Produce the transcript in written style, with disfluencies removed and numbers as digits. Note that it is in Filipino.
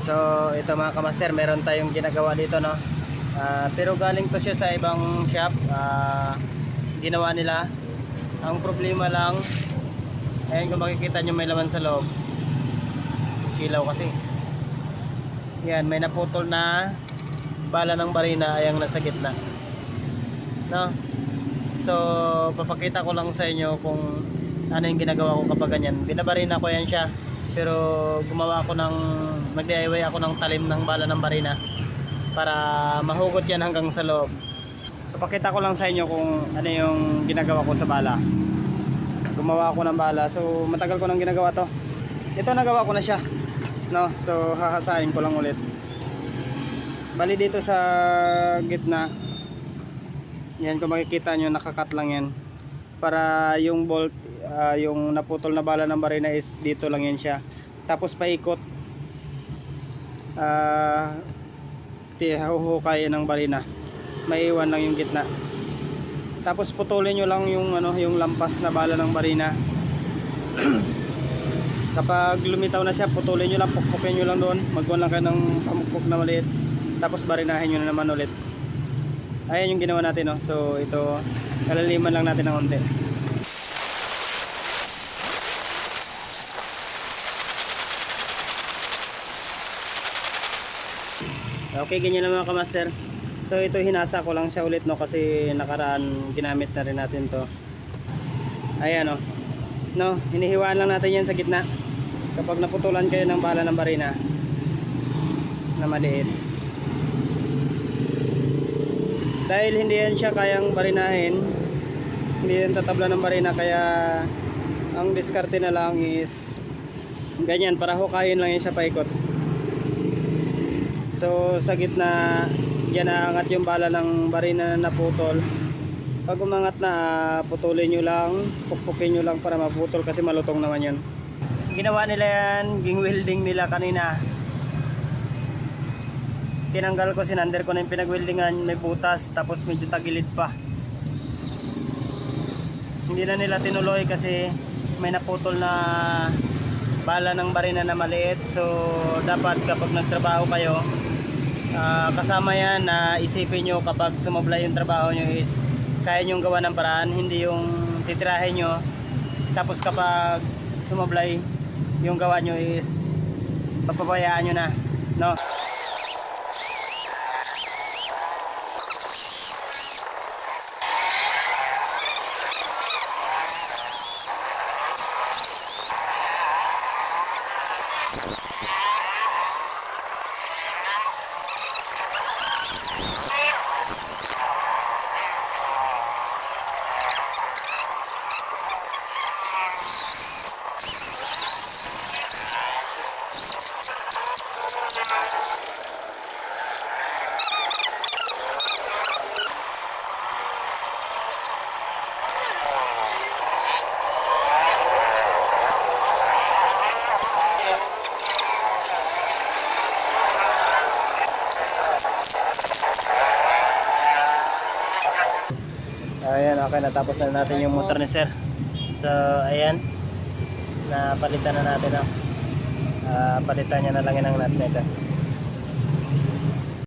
So ito mga kamaster, meron tayong ginagawa dito, no. Pero galing to siya sa ibang shop. Ginawa nila. Ang problema lang, ayan, kung makikita nyo may laman sa loob. Silaw kasi. Yan, may naputol na bala ng barina, ayang nasa gitna, no. So papakita ko lang sa inyo kung ano yung ginagawa ko kapag ganyan. Binabarina ko yan siya, pero gumawa ako ng nag-DIY ako ng talim ng bala ng barina para mahugot yan hanggang sa loob. So pakita ko lang sa inyo kung ano yung ginagawa ko sa bala. Gumawa ako ng bala, so matagal ko nang ginagawa to. Ito nagawa ko na siya, no. So hahasain ko lang ulit. Bali dito sa gitna, yan, kung makikita nyo, nakakat lang yan para yung bolt, yung naputol na bala ng barina is dito lang yan siya. Tapos paikot, huhukayin ng barina, maiwan lang yung gitna. Tapos putulin nyo lang yung yung lampas na bala ng barina. Kapag lumitaw na siya, putulin nyo lang, pukpukin nyo lang doon, magwan lang kayo ng pamukpok na maliit, tapos barinahin nyo na naman ulit. Ayan yung ginawa natin, no? So ito, kalaliman lang natin ng konti. Okay, ganyan lang mga kamaster. So ito, hinasa ko lang siya ulit, no, kasi nakaraan ginamit na rin natin to. Ayan, no, hinihiwaan lang natin yan sa gitna kapag naputulan kayo ng bala ng barina na maliit. Dahil hindi yan siya kayang barinahin, hindi yan tatabla ng barina, kaya ang diskarte na lang is ganyan, para hukayin lang yan siya paikot. So sa gitna, yan, naangat yung bala ng barina na naputol. Pag umangat na, putulin nyo lang, pukpukin nyo lang para maputol, kasi malutong naman yun. Ginawa nila yan, ging welding nila kanina. Tinanggal ko, sinander ko na yung pinag-weldingan, may butas, tapos medyo tagilid pa. Hindi na nila tinuloy kasi may naputol na bala ng barina na maliit. So dapat kapag nagtrabaho kayo, kasama yan na isipin nyo kapag sumablay yung trabaho nyo is kaya nyong gawa ng paraan, hindi yung titirahin nyo tapos kapag sumablay yung gawa nyo is papabayaan nyo na, no. Ayan, okay, natapos na natin yung motor ni sir. So ayan, napalitan na natin, palitan niya na lang yung nut nito.